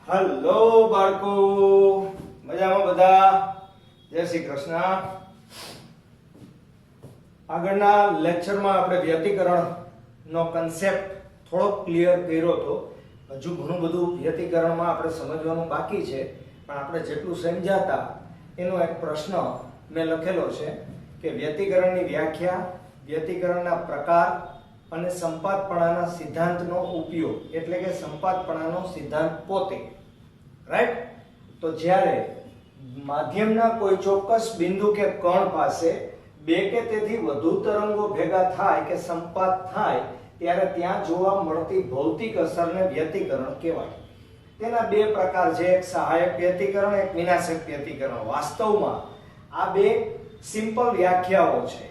Hello બાળકો, મજામાં બધા? જય શ્રી કૃષ્ણ. આગળના લેક્ચરમાં આપણે વ્યતિકરણનો કન્સેપ્ટ થોડો ક્લિયર કર્યો હતો. હજુ ઘણું બધું વ્યતિકરણમાં આપણે સમજવાનું બાકી છે, પણ આપણે જેટલું સમજાતા એનો એક પ્રશ્ન મેં લખેલો છે કે વ્યતિકરણની વ્યાખ્યા, વ્યતિકરણના પ્રકાર અને સંપાતપણાના સિદ્ધાંતનો ઉપયોગ, એટલે કે સંપાતપણાનો સિદ્ધાંત પોતે. રાઈટ? તો જ્યારે માધ્યમના કોઈ ચોક્કસ બિંદુ કે કણ પાસે બે કે તેથી વધુ તરંગો ભેગા થાય કે સંપાત થાય ત્યારે ત્યાં જોવા મળતી ભૌતિક અસરને વ્યતિકરણ કહેવાય. તેના બે પ્રકાર છે, એક સહાયક વ્યતિકરણ, એક વિનાશક વ્યતિકરણ. વાસ્તવમાં આ બે સિમ્પલ વ્યાખ્યાઓ છે.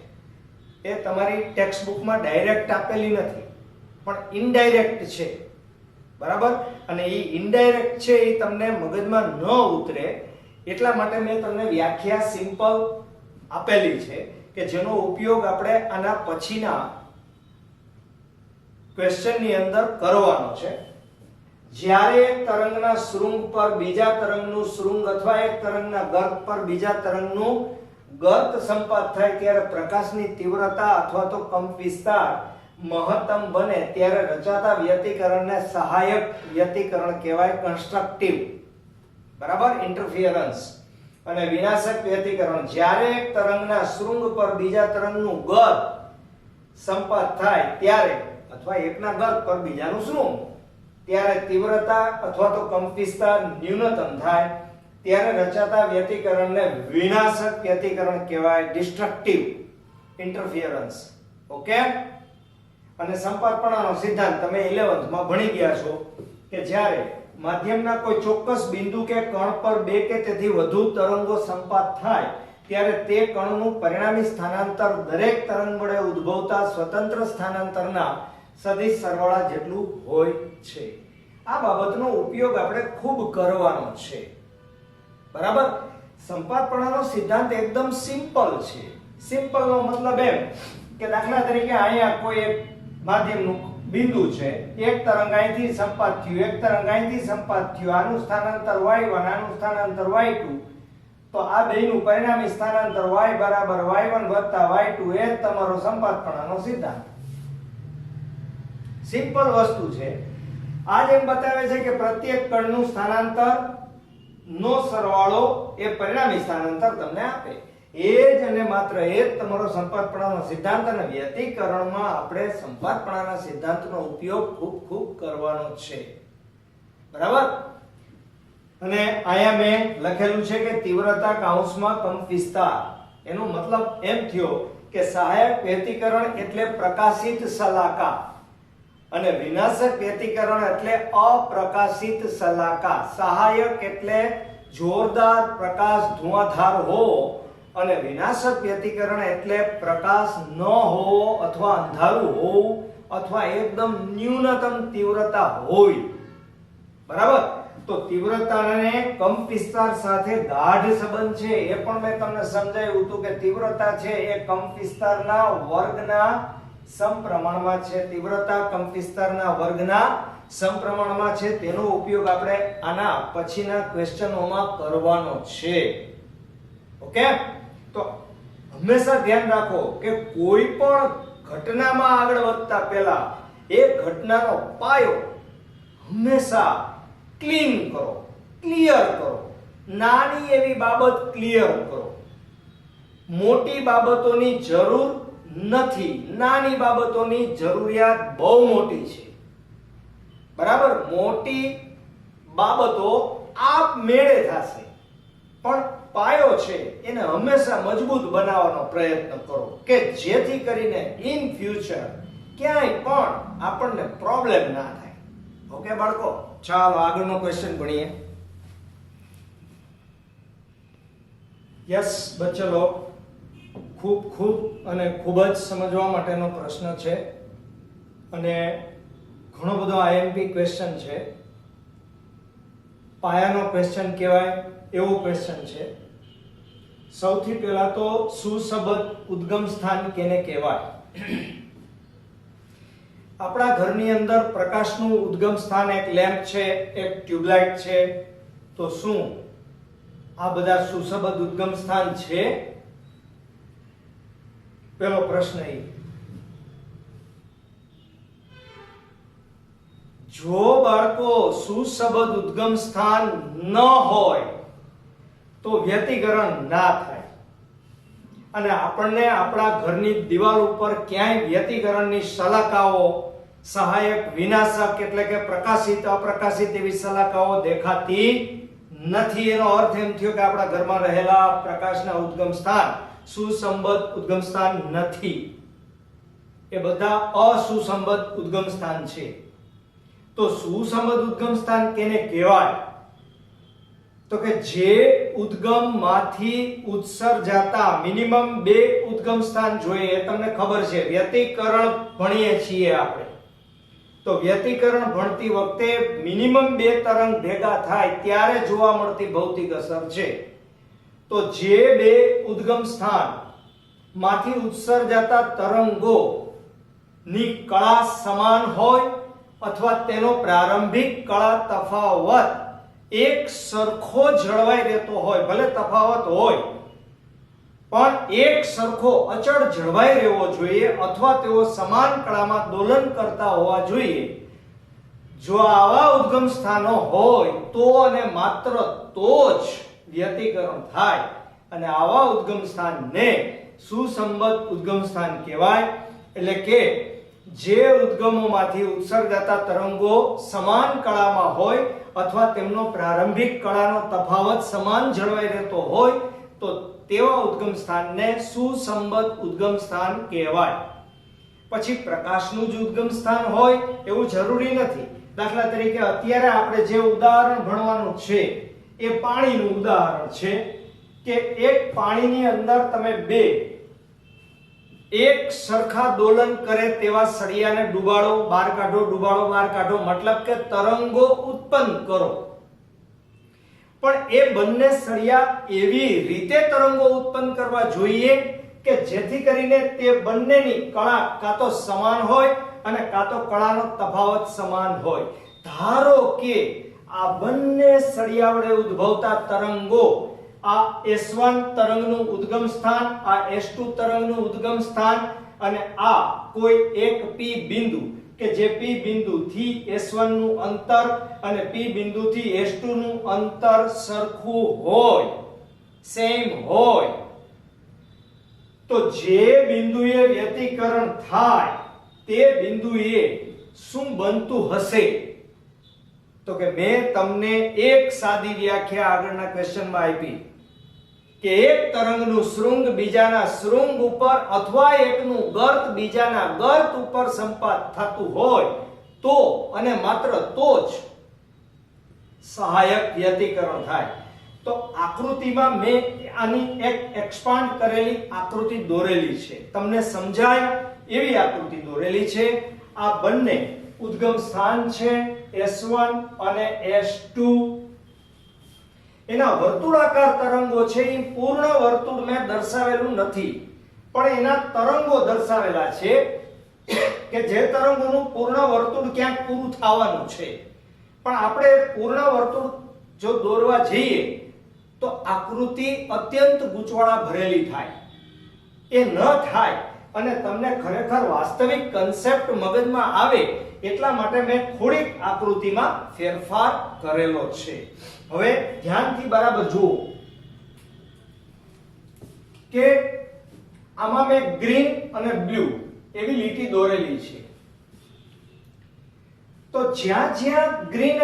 એ તમારી ટેક્સ્ટ બુકમાં ડાયરેક્ટ આપેલી નથી, પણ ઇનડાયરેક્ટ છે. બરાબર? અને એ ઇનડાયરેક્ટ છે એ તમને મગજમાં ન ઉતરે એટલા માટે મેં તમને વ્યાખ્યા સિમ્પલ આપેલી છે કે જેનો ઉપયોગ આપણે આના પછીના ક્વેશ્ચનની અંદર કરવાનો છે. જ્યારે એક તરંગના શૃંગ પર બીજા તરંગનું શૃંગ અથવા એક તરંગના ગર્ત પર બીજા તરંગનું ગર્ત સંપાત થાય ત્યારે પ્રકાશની તીવ્રતા અથવા તો કંપ વિસ્તાર મહત્તમ બને ત્યારે રચાતા વ્યતિકરણને સહાયક વ્યતિકરણ કહેવાય, કન્સ્ટ્રક્ટિવ. બરાબર? ઇન્ટરફિયરન્સ. અને વિનાશક વ્યતિકરણ જ્યારે એક તરંગના શૃંગ પર બીજા તરંગનું ગર્ત સંપાત થાય ત્યારે, અથવા એકના ગર્ત પર બીજાનું શૃંગ, ત્યારે તીવ્રતા અથવા તો કંપ વિસ્તાર ન્યૂનતમ થાય ત્યારે રચાતા વ્યતિકરણને વિનાશક વ્યતિકરણ કહેવાય, ડિસ્ટ્રક્ટિવ ઇન્ટરફિયરન્સ. ઓકે? અને સંપાતપણાનો સિદ્ધાંત તમે 11th માં ભણી ગયા છો કે જ્યારે માધ્યમના કોઈ ચોક્કસ બિંદુ કે કણ પર બે કે તેથી વધુ તરંગો સંપાત થાય ત્યારે તે કણનું પરિણામી સ્થાનાંતર દરેક તરંગ વડે ઉદ્ભવતા સ્વતંત્ર સ્થાનાંતરના સદિશ સરવાળા જેટલું હોય છે. આ બાબતનો ઉપયોગ આપણે ખૂબ કરવાનો છે. બરાબર? સંપાતપણાનો સિદ્ધાંત એકદમ સિમ્પલ છે. સિમ્પલનો મતલબ એમ કે દાખલા તરીકે અહીંયા કોઈ એક માધ્યમનું બિંદુ છે, એક તરંગ અહીંથી સંપાત થયું, એક તરંગ અહીંથી સંપાત થયું, આનું સ્થાનાંતર y1, આનું સ્થાનાંતર y2, તો આ બેયનું પરિણામી સ્થાનાંતર y બરાબર y1 વત્તા y2 એ જ તમારો સંપાતપણાનો સિદ્ધાંત. સિમ્પલ વસ્તુ છે. આ જેમ બતાવે છે કે પ્રત્યેક કણનું સ્થાનાંતર નો સરવાળો એ પરિણામી સ્થાનાંતર તમને આપે. એ જ અને માત્ર એ જ તમારો સંપાતપણાનો સિદ્ધાંત. અને વ્યતિકરણમાં આપણે સંપાતપણાના સિદ્ધાંતનો ઉપયોગ ખૂબ કરવાનો છે. બરાબર? અને અહીંયા મેં લખેલું છે કે તીવ્રતા કૌંસમાં કંપ વિસ્તાર. એનો મતલબ એમ થયો કે સહાયક વ્યતિકરણ એટલે પ્રકાશિત શલાકા અને વિનાશક વ્યતિકરણ એટલે અપ્રકાશિત શલાકા. સહાયક એટલે જોરદાર પ્રકાશ ધુઆંધાર હોવો અને વિનાશક વ્યતિકરણ એટલે પ્રકાશ ન હોવો અથવા અંધારું હોવું અથવા એકદમ ન્યૂનતમ તીવ્રતા હોય. બરાબર? તો તીવ્રતા અને કંપ વિસ્તાર સાથે ગાઢ સંબંધ છે. એ પણ મેં તમને સમજાવ્યું હતું કે તીવ્રતા છે એ કંપ વિસ્તારના વર્ગના સમપ્રમાણમાં છે. તીવ્રતા કંપ વિસ્તારના વર્ગના સમપ્રમાણમાં છે. તેનો ઉપયોગ આપણે આના પછીના ક્વેશ્ચનોમાં કરવાનો છે. ઓકે? તો હંમેશા ધ્યાન રાખો કે કોઈ પણ ઘટનામાં આગળ વધતા પહેલા એ ઘટનાનો પાયો હંમેશા ક્લીન કરો, ક્લિયર કરો. નાની એવી બાબત ક્લિયર કરો. મોટી બાબતોની જરૂર નથી, નાની બાબતોની જરૂરિયાત બહુ મોટી છે. બરાબર? મોટી બાબતો આપમેળે થશે, પણ પાયો છે એને હંમેશા મજબૂત બનાવવાનો પ્રયત્ન કરો કે જેથી કરીને ઇન ફ્યુચર ક્યાંય પણ આપણને પ્રોબ્લેમ ના થાય. ઓકે બાળકો? ચાલો આગળનો ક્વેશ્ચન ભણીએ. યસ બચ્ચો લોગ, ખૂબ અને ખૂબ જ સમજવા માટેનો પ્રશ્ન છે અને ઘણો બધો આઈએમપી ક્વેશ્ચન છે. પાયાનો ક્વેશ્ચન કહેવાય એવો ક્વેશ્ચન છે. સૌથી પહેલા તો સુસબત ઉદ્ગમ સ્થાન કેને કહેવાય? આપણા ઘરની અંદર પ્રકાશનું ઉદ્ગમ સ્થાન એક લેમ્પ છે, એક ટ્યુબલાઇટ છે, તો શું આ બધા સુસંબદ્ધ ઉદ્ગમ સ્થાન છે? પેલો પ્રશ્ન એ. જો બાળકો સુસંબદ્ધ ઉદ્ગમ સ્થાન ન હોય તો વ્યતિકરણ ના થાય, અને આપણને આપણા ઘરની દિવાલ ઉપર ક્યાંય વ્યતિકરણની શલાકાઓ, સહાયક વિનાશક એટલે કે પ્રકાશિત અપ્રકાશિત એવી શલાકાઓ દેખાતી નથી. એનો અર્થ એમ થયો કે આપણા ઘરમાં રહેલા પ્રકાશના ઉદ્ગમ સ્થાન સુસંબદ્ધ ઉદ્ગમ સ્થાન નથી, એ બધા અસુસંબદ્ધ ઉદ્ગમ સ્થાન છે. તો સુસંબદ્ધ ઉદ્ગમ સ્થાન કેને કહેવાય? તો કે જે ઉદ્ગમ માંથી ઉત્સર્જાતા મિનિમમ 2 ઉદ્ગમ સ્થાન જોઈએ. એ તમને ખબર છે, વ્યતિકરણ ભણીએ છીએ આપણે, તો વ્યતિકરણ ભણતી વખતે મિનિમમ 2 તરંગ ભેગા થાય ત્યારે જોવા મળતી ભૌતિક અસર છે. તો જે 2 ઉદ્ગમ સ્થાન માંથી ઉત્સર્જાતા તરંગો ની કળા સમાન હોય અથવા તેનો પ્રારંભિક કળા તફાવત એક સરખો જળવાઈ રહેતો હોય, ભલે તફાવત હોય પણ એક સરખો અચળ જળવાઈ રહેવો જોઈએ, અથવા તેઓ સમાન કળામાં દોલન કરતા હોવા જોઈએ. જો આવા ઉદ્ગમ સ્થાનો હોય તો અને માત્ર તો જ વ્યતિકરણ થાય, અને આવા ઉદ્ગમ સ્થાનને સુસંબદ્ધ ઉદ્ગમ સ્થાન કહેવાય. એટલે કે જે ઉદ્ગમોમાંથી ઉત્સર્જાતા તરંગો સમાન કળામાં હોય અથવા તેમનો પ્રારંભિક કળાનો તફાવત સમાન જળવાઈ રહેતો હોય તો તેવા ઉદ્ગમ સ્થાનને સુસંબદ્ધ ઉદ્ગમ સ્થાન કહેવાય. પછી પ્રકાશનું જ ઉદ્ગમ સ્થાન હોય એવું જરૂરી નથી. દાખલા તરીકે અત્યારે આપણે જે ઉદાહરણ ભણવાનું છે એ પાણીનું ઉદાહરણ છે કે એક પાણીની અંદર તમે 2 એક સરખા દોલન કરે તેવા સળિયાને ડુબાડો, બહાર કાઢો, ડુબાડો, બહાર કાઢો, મતલબ કે તરંગો ઉત્પન્ન કરો. પણ એ બંને સળિયા એવી રીતે તરંગો ઉત્પન્ન કરવા જોઈએ કે જેથી કરીને તે બંનેની કળા કાં તો સમાન હોય અને કાં તો કળાનો તફાવત સમાન હોય. ધારો કે આ બંને સળિયા વડે ઉદ્ભવતા તરંગો, આ S1 તરંગનું ઉદ્ગમ સ્થાન, આ S2 તરંગનું ઉદ્ગમ સ્થાન, અને આ કોઈ એક P બિંદુ કે જે P બિંદુથી S1 નું અંતર અને P બિંદુથી S2 નું અંતર સરખું હોય, સેમ હોય, તો જે બિંદુએ વ્યતિકરણ થાય તે બિંદુએ શું બનતું હશે? તો કે મેં તમને એક સાદી વ્યાખ્યા આગળના ક્વેશ્ચનમાં આપી કે એક તરંગનું શૃંગ બીજાના શૃંગ ઉપર અથવા એકનું ગર્ત બીજાના ગર્ત ઉપર સંપાત થતું હોય તો અને માત્ર તો જ સહાયક વ્યતિકરણ થાય. તો આકૃતિમાં મેં આની એક એક્સપાન્ડ કરેલી આકૃતિ દોરેલી છે, તમને સમજાય એવી આકૃતિ દોરેલી છે. આ બંને ઉદ્ગમ સ્થાન છે S1 અને S2. એના વર્તુળાકાર તરંગો છે, એ પૂર્ણ વર્તુળ મેં દર્શાવેલું નથી પણ એના તરંગો દર્શાવેલા છે કે જે તરંગોનું પૂર્ણ વર્તુળ ક્યાંક પૂરું થવાનું છે. પણ આપણે પૂર્ણ વર્તુળ જો દોરવા જઈએ તો આકૃતિ અત્યંત ગૂંચવાડા ભરેલી થાય, એ ન થાય અને તમને ખરેખર વાસ્તવિક કન્સેપ્ટ મગજમાં આવે એટલા માટે મેં થોડીક આકૃતિમાં ફેરફાર કરેલો છે. હવે ધ્યાનથી બરાબર જુઓ કે આમાં મેં ગ્રીન અને બ્લુ એવી લીટી દોરેલી છે. તો જ્યાં જ્યાં ગ્રીન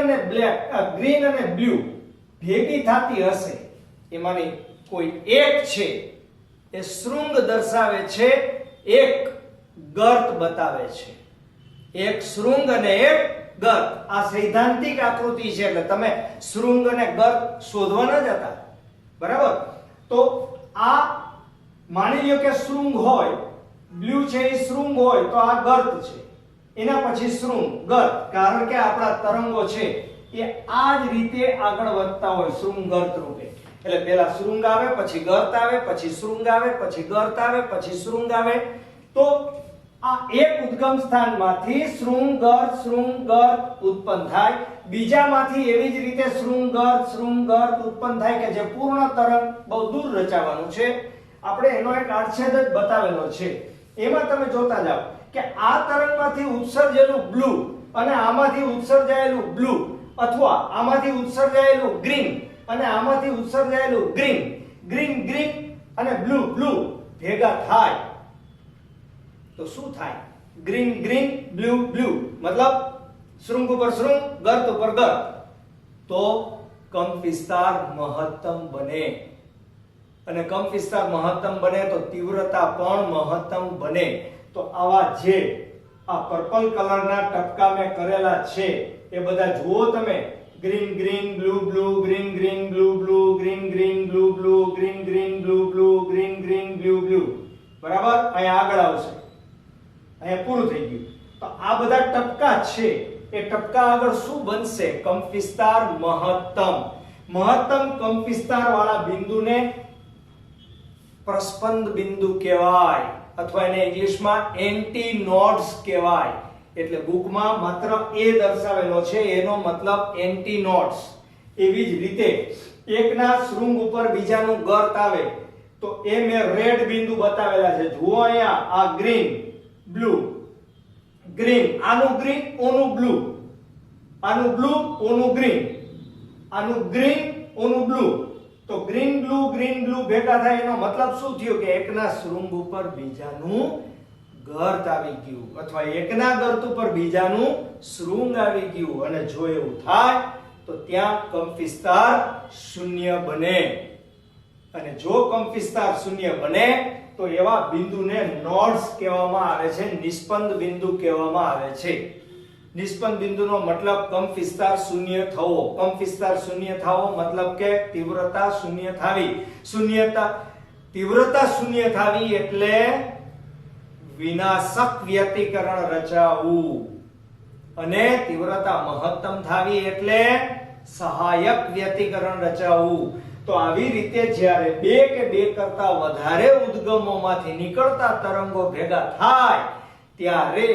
અને બ્લુ ભેગી થતી હશે એમાંની કોઈ એક છે એ શૃંગ દર્શાવે છે, એક ગર્ત બતાવે છે. એક શૃંગ અને એક ગર્ત. આ સૈદ્ધાંતિક આકૃતિ છે એટલે તમે શૃંગ અને ગર્ત શોધવા ન જતા, બરાબર? તો આ માની લ્યો કે શૃંગ હોય, બ્લુ છે એ શૃંગ હોય તો આ ગર્ત છે, એના પછી શૃંગ, ગર્ત, કારણ કે આપણા તરંગો છે એ આ જ રીતે આગળ વધતા હોય શૃંગ ગર્ત રૂપે. એટલે પહેલા શૃંગ આવે, પછી ગર્ત આવે, પછી શૃંગ આવે, પછી ગર્ત આવે, પછી શૃંગ આવે. તો આ એક ઉદ્ગમ સ્થાનમાંથી શૃંગર્ત ઉત્પન્ન થાય, બીજામાંથી એવી જ રીતે શૃંગર્ત ઉત્પન્ન થાય કે જે પૂર્ણ તરંગ બહુ દૂર રચાવાનું છે. આપણે એનો એક આડછેદ જ બતાવેલો છે. એમાં તમે જોતા જાઓ કે આ તરંગમાંથી ઉત્સર્જેલું બ્લુ અને આમાંથી ઉત્સર્જાયેલું બ્લુ, અથવા આમાંથી ઉત્સર્જાયેલું ગ્રીન અને આમાંથી ઉત્સર્જાયેલું ગ્રીન અને બ્લુ ભેગા થાય તો શું થાય? ગ્રીન બ્લુ મતલબ શૃંગ ઉપર શૃંગ, ગર્ત ઉપર ગર્ત, તો કંપ વિસ્તાર મહત્તમ બને. અને કંપ વિસ્તાર મહત્તમ બને તો તીવ્રતા પણ મહત્તમ બને. તો આવા જે આ પર્પલ કલરના ટપકા મેં કરેલા છે એ બધા જુઓ તમે. ગ્રીન બ્લુ ગ્રીન બ્લુ, બરાબર? અહીંયા આગળ આવશે, અહીંયા પૂરું થઈ ગયું. તો આ બધા ટપકા છે, એ ટપકા આગળ શું બનશે? કંપ વિસ્તાર મહત્તમ કંપ વિસ્તાર વાળા બિંદુને પ્રસ્પંદ બિંદુ કહેવાય, અથવા એને ઇંગ્લિશમાં એન્ટી નોડ્સ કહેવાય. એટલે બુકમાં માત્ર એ દર્શાવેલો છે, એનો મતલબ એન્ટી નોડ્સ. એવી જ રીતે એકના શૃંગ ઉપર બીજાનું ગર્ત આવે તો એ મેં રેડ બિંદુ બતાવેલા છે. જુઓ અહીંયા, આ ગ્રીન આનું ગ્રીન ઓનું બ્લુ, આનું બ્લુ ઓનું ગ્રીન, આનું ગ્રીન ઓનું બ્લુ. તો ગ્રીન બ્લુ ભેગા થાય એનો મતલબ શું થયો? કે એકના શૃંગ ઉપર બીજાનું ગર્ત આવી ગયું, અથવા એકના ગર્ત ઉપર બીજાનું શૃંગ આવી ગયું. અને જો એવું થાય તો ત્યાં કંપ વિસ્તાર શૂન્ય બને. અને જો કંપ વિસ્તાર શૂન્ય બને તો એવા બિંદુને નોડ્સ કહેવામાં આવે છે, નિસ્પંદ બિંદુ કહેવામાં આવે છે. નિસ્પંદ બિંદુનો મતલબ કંપ વિસ્તાર શૂન્ય થવો. કંપ વિસ્તાર શૂન્ય થવો મતલબ કે તીવ્રતા શૂન્ય થવી. તીવ્રતા શૂન્ય થવી એટલે વિનાશક વ્યતિકરણ રચાવું, અને તીવ્રતા મહત્તમ થવી એટલે સહાયક વ્યતિકરણ રચાવું. તો આવી રીતે જ્યારે બે કે બે કરતા વધારે ઉદ્ગમોમાંથી નીકળતા તરંગો ભેગા થાય ત્યારે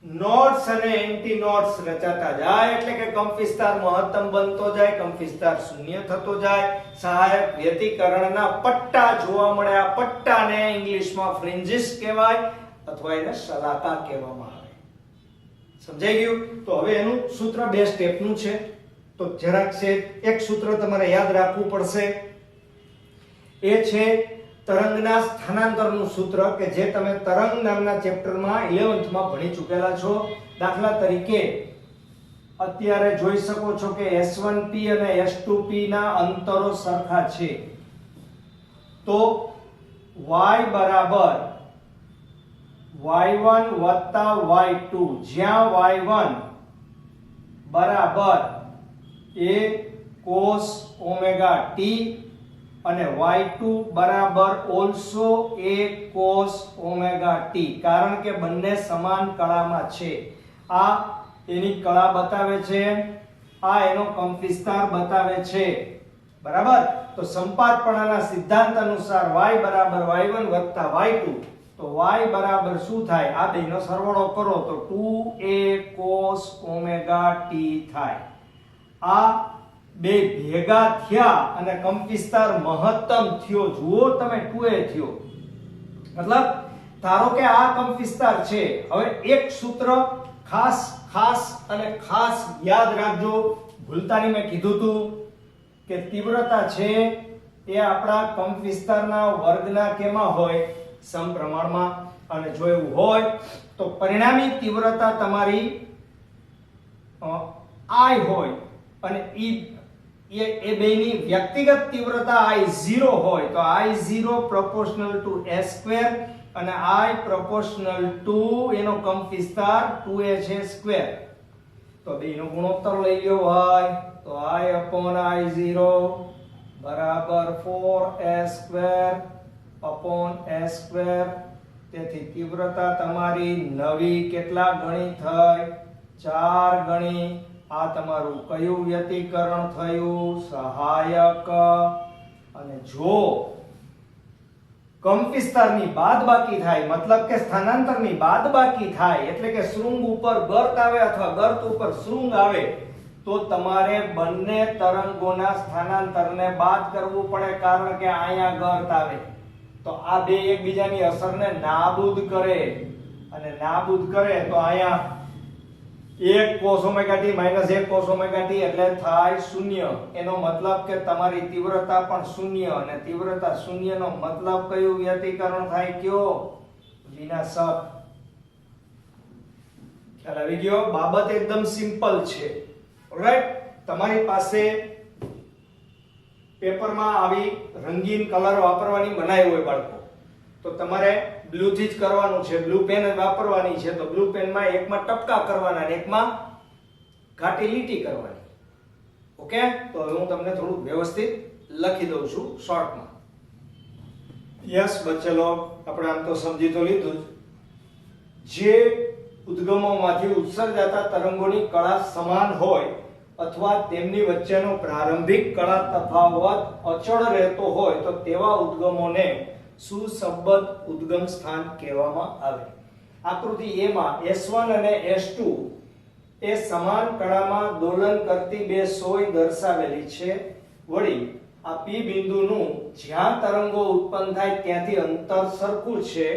નોડ્સ અને એન્ટી નોડ્સ રચાતા જાય. એટલે કે કંપ વિસ્તાર મહત્તમ બનતો જાય, કંપ વિસ્તાર શૂન્ય થતો જાય, સહાયક વ્યતિકરણના પટ્ટા જોવા મળે. આ પટ્ટાને ઇંગ્લિશમાં ફ્રિન્જીસ કહેવાય, અથવા એને શલાકા કહેવામાં આવે. સમજાઈ ગયું? તો હવે એનું સૂત્ર બે સ્ટેપનું છે. તો જરાક છે એક સૂત્ર તમારે યાદ રાખવું પડશે, એ છે તરંગના સ્થાનાંતરનું સૂત્ર, કે જે તમે તરંગ નામના ચેપ્ટરમાં 11th માં ભણી ચૂકેલા છો. દાખલા તરીકે અત્યારે જોઈ શકો છો કે S1p અને S2p ના અંતરો સરખા છે. તો y બરાબર y1 વત્તા y2, જ્યાં y1 બરાબર a cos ઓમેગા t અને y2 બરાબર also a cos omega t, કારણ કે બંને સમાન કળામાં છે. આ એની કળા બતાવે છે, આ એનો કંપ વિસ્તાર બતાવે છે. બરાબર? તો સંપાતપણાના સિદ્ધાંત અનુસાર y બરાબર y1 વત્તા y2, તો y બરાબર શું થાય? આ બેનો સરવાળો કરો તો 2a cos ઓમેગા t થાય. આ બે ભેગા થયા અને કંપ વિસ્તાર મહત્તમ થયો. જુઓ તમે, 2a થયો. મતલબ ધારો કે આ કંપ વિસ્તાર છે. હવે એક સૂત્ર ખાસ યાદ રાખજો, ભૂલતા નહીં. મેં કીધું હતું કે તીવ્રતા છે એ આપણા કંપ વિસ્તારના વર્ગના કેમાં હોય? સમપ્રમાણમાં. અને જો એવું હોય તો પરિણામી તીવ્રતા તમારી I હોય અને એ બેની વ્યક્તિગત તીવ્રતા I0 હોય તો I0 proportional to s2 અને I proportional to એનો કંપ વિસ્તાર 2a છે સ્ક્વેર. તો બેનો ગુણોત્તર લઈ લ્યો હોય તો I/I0 બરાબર 4s2 upon s2. તેથી તીવ્રતા તમારી નવી કેટલા ગણી થઈ? 4 ગણી. આ તમારું કયું વ્યતિકરણ થયું? સહાયક. અને જો કંપવિસ્તારની બાદબાકી થાય, મતલબ કે સ્થાનાંતરની બાદબાકી થાય, એટલે કે શૃંગ ઉપર ગર્ત આવે અથવા ગર્ત ઉપર શૃંગ આવે, તો તમારે બંને તરંગોના સ્થાનાંતરને બાદ કરવું પડે, કારણ કે અહીંયા ગર્ત આવે તો આ બે એકબીજાની અસરને નાબૂદ કરે, અને નાબૂદ કરે તો અહીંયા 1 cos omega t minus 1 cos omega t એટલે થાય 0. એનો મતલબ કે તમારી તીવ્રતા પણ 0, અને તીવ્રતા 0 નો મતલબ કયું વ્યતિકરણ થાય? કયો? વિનાશક. ખ્યાલ આવી ગયો? બાબત એકદમ સિમ્પલ છે. ઓલરાઈટ, તમારી પાસે પેપરમાં આવી રંગીન કલર વાપરવાની મનાઈ હોય બાળકો, તો તમારે બ્લુ થી જ કરવાનું છે, બ્લુ પેન જ વાપરવાની છે. તો બ્લુ પેનમાં એકમાં ટપકા કરવાના અને એકમાં ઘાટી લીટી કરવાની. ઓકે, તો હવે હું તમને થોડું વ્યવસ્થિત લખી દઉં છું શોર્ટમાં. યસ બચ્ચલો, આપણે આમ તો સમજી તો લીધું જ. જે ઉદ્ગમોમાંથી ઉત્સર્જાતા તરંગોની કળા સમાન હોય અથવા તેમની વચ્ચેનો પ્રારંભિક કળા તફાવત અચળ રહેતો હોય તો તેવા ઉદ્ગમોને સુસંબદ્ધ ઉદ્ગમ સ્થાન કહેવામાં આવે. આકૃતિ A માં S1 અને S2 એ સમાન કળામાં દોલન કરતી બે સોય દર્શાવેલી છે. વળી આ P બિંદુનું જ્યાં તરંગો ઉત્પન્ન થાય ત્યાંથી અંતર સરખું છે,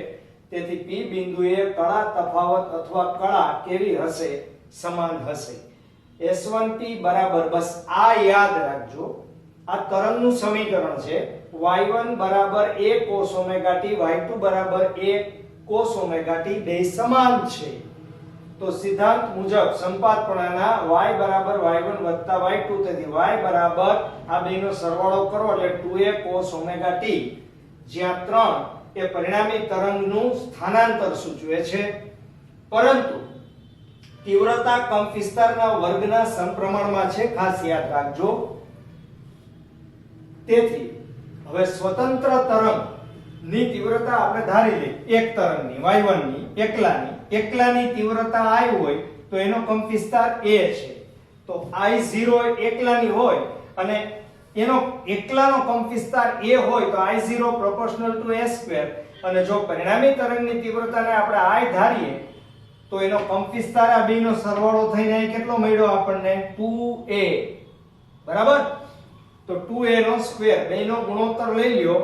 તેથી P બિંદુએ કળા તફાવત અથવા કળા કેવી હશે? સમાન હશે. S1P બરાબર, બસ આ યાદ રાખજો, આ તરંગનું સમીકરણ છે. y1 બરાબર a cos omega t, y2 બરાબર a cos ઓમેગા t, બે સમાન છે. તો સિદ્ધાંત મુજબ સંપાતપણાના y બરાબર y1 વત્તા y2, તેથી y બરાબર આ બેનો સરવાળો કરો એટલે 2a cos ઓમેગા t, જ્યાં 3 એ પરિણામી તરંગનું સ્થાનાંતર સૂચવે છે. પરંતુ તીવ્રતા કંપવિસ્તારના વર્ગના સમપ્રમાણમાં છે, ખાસ યાદ રાખજો. તેથી હવે સ્વતંત્ર તરંગની તીવ્રતા આપણે ધારી લઈએ, એક તરંગની y1 ની એકલાની તીવ્રતા I હોય તો એનો કંપવિસ્તાર a છે. તો I0 એકલાની હોય અને એનો એકલાનો કંપવિસ્તાર a હોય તો I0 proportional to a², અને જો પરિણામી તરંગની તીવ્રતાને આપણે I ધારીએ તો એનો કંપવિસ્તાર આ બેનો સરવાળો થઈને કેટલો મળ્યો આપણને? 2a. બરાબર? તો 2a નો સ્ક્વેર, બેનો ગુણોત્તર લઈ લ્યો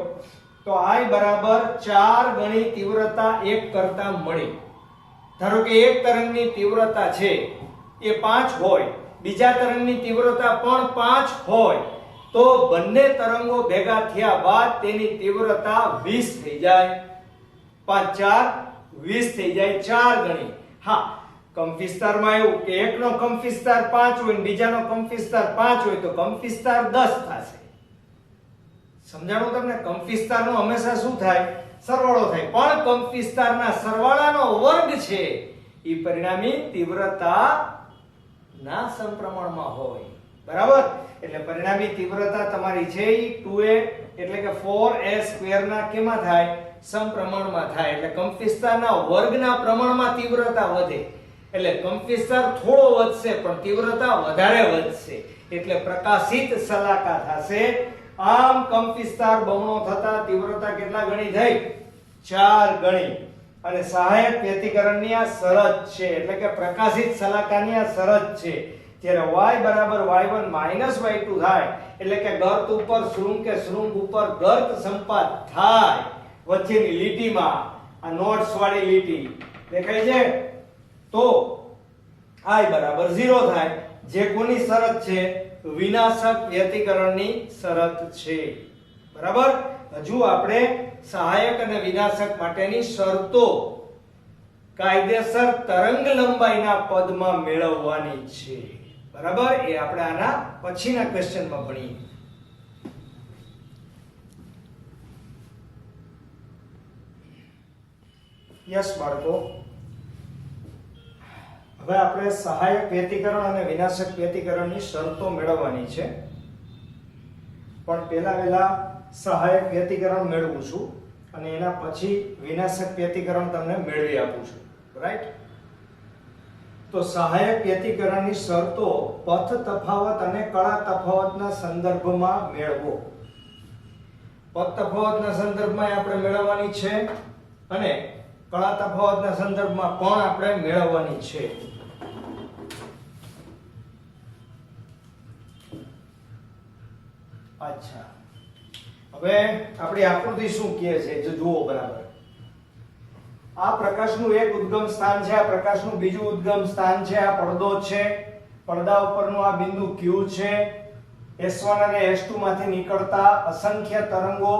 તો I બરાબર 4 ગણી તીવ્રતા એક કરતા મળી. ધારો કે એક તરંગની તીવ્રતા છે એ 5 હોય, બીજા તરંગની તીવ્રતા પણ 5 હોય, તો બંને તરંગો ભેગા થયા બાદ તેની તીવ્રતા 20 થઈ જાય. 5 4 20 થઈ જાય, 4 ગણી. હા, કંપવિસ્તારમાં એવું કે એકનો કંપવિસ્તાર 5 હોય અને બીજાનો કંપવિસ્તાર 5 હોય તો કંપવિસ્તાર 10 થશે. સમજાણું તમને? કંપવિસ્તારનો હંમેશા શું થાય? સરવાળો થાય. પણ કંપવિસ્તારના સરવાળાનો વર્ગ છે એ પરિણામી તીવ્રતા ના સમપ્રમાણમાં હોય. બરાબર? એટલે પરિણામી તીવ્રતા તમારી છે ઈ 2a એટલે કે 4a² ના કેમાં થાય? સમપ્રમાણમાં થાય. એટલે કંપવિસ્તારના વર્ગના પ્રમાણમાં તીવ્રતા વધે. એટલે કંપવિસ્તાર થોડો વધશે પણ તીવ્રતા વધારે વધશે, એટલે પ્રકાશિત શલાકા થશે. આમ કંપવિસ્તાર બમણો થતા તીવ્રતા કેટલા ગણી થઈ? 4 ગણી. અને સહાયક વ્યતિકરણની આ શરત છે, એટલે કે પ્રકાશિત શલાકાની આ શરત છે. જ્યારે y બરાબર y1 માઈનસ y2 થાય એટલે કે ગર્ત ઉપર શૃંગ કે શૃંગ ઉપર ગર્ત સંપાત થાય, વચ્ચેની લીટીમાં આ નોટ્સ વાળી લીટી દેખાય છે, તો I બરાબર 0 થાય. જે કોની શરત છે? વિનાશક વ્યતિકરણની શરત છે. બરાબર? હજુ આપણે સહાયક અને વિનાશક માટેની શરતો કાયદેસર તરંગ લંબાઈના પદમાં મેળવવાની છે. બરાબર? એ આપણે આના પછીના ક્વેશ્ચનમાં ભણીએ. યસ બાળકો, હવે આપણે સહાયક વ્યતિકરણ અને વિનાશક વ્યતિકરણની શરતો મેળવવાની છે. પણ પહેલા સહાયક વ્યતિકરણ મેળવું છું અને એના પછી વિનાશક વ્યતિકરણ તમને મેળવી આપું છું. રાઈટ? તો સહાયક વ્યતિકરણની શરતો પથ તફાવત અને કળા તફાવતના સંદર્ભમાં મેળવો. પદ તફાવતના સંદર્ભમાં આપણે મેળવવાની છે અને કળા તફાવતના સંદર્ભમાં પણ આપણે મેળવવાની છે. અચ્છા, હવે આપણી આકૃતિ શું કહે છે જો જુઓ બરાબર. આ પ્રકાશનું એક ઉદ્ગમ સ્થાન છે, આ પ્રકાશનું બીજું ઉદ્ગમ સ્થાન છે, આ પડદો છે, પડદા ઉપરનું આ બિંદુ Q છે. S1 અને S2 માંથી નીકળતા અસંખ્ય તરંગો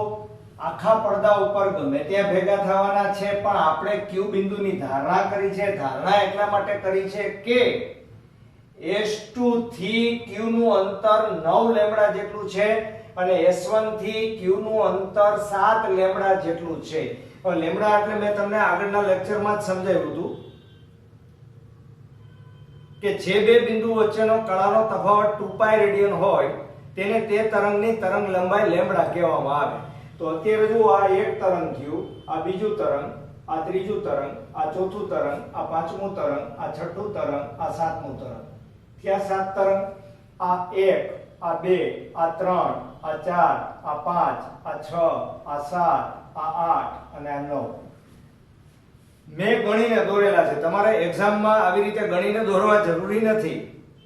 આખા પડદા ઉપર ગમે ત્યાં ભેગા થવાના છે, પણ આપણે Q બિંદુની ધારણા કરી છે. ધારણા એટલા માટે કરી છે કે S2 થી Q નું અંતર 9 લેમ્બડા જેટલું છે અને S1 થી Q નું અંતર 7 લેમ્બડા જેટલું છે. હવે લેમ્બડા એટલે મેં તમને આગળના લેક્ચરમાં જ સમજાવ્યું હતું કે જે બે બિંદુ વચ્ચેનો કળાનો તફાવત 2π રેડિયન હોય તેને તે તરંગની તરંગ લંબાઈ લેમ્બડા કહેવામાં આવે. તો અત્યારે જો આ એક તરંગ થયું, આ બીજું તરંગ, આ ત્રીજું તરંગ, આ ચોથું તરંગ, આ પાંચમું તરંગ, આ છઠ્ઠું તરંગ, આ સાતમું તરંગ. ત્યાં 7 તરંગ, આ 1, આ 2, આ 3, આ 4, આ 5, આ 6, આ 7, આ 8 અને આ 9. મેં ગણીને દોરેલા છે. તમારે એક્ઝામમાં આવી રીતે ગણીને દોરવા જરૂરી નથી,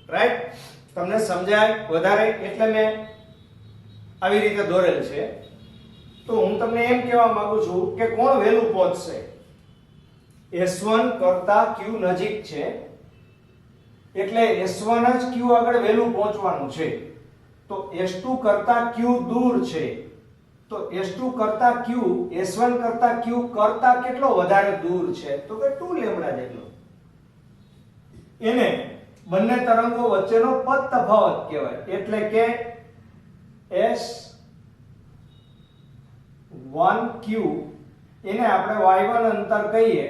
રાઈટ? તમને સમજાય વધારે એટલે મેં આવી રીતે દોરેલ છે. તો હું તમને એમ કહેવા માંગુ છું કે કોણ વહેલું પહોંચશે. S1 કરતા Q નજીક છે એટલે S1 જ Q આગળ વહેલું પહોંચવાનું છે. તો S2 કરતા Q દૂર છે તો S2 કરતા Q S1 કરતા Q કરતા કેટલો વધારે દૂર છે? તો કે 2 લેમ્બડા જેટલો. એને બંને તરંગો વચ્ચેનો પદ તફાવત કહેવાય. એટલે કે S1Q એને આપણે y1 અંતર કહીએ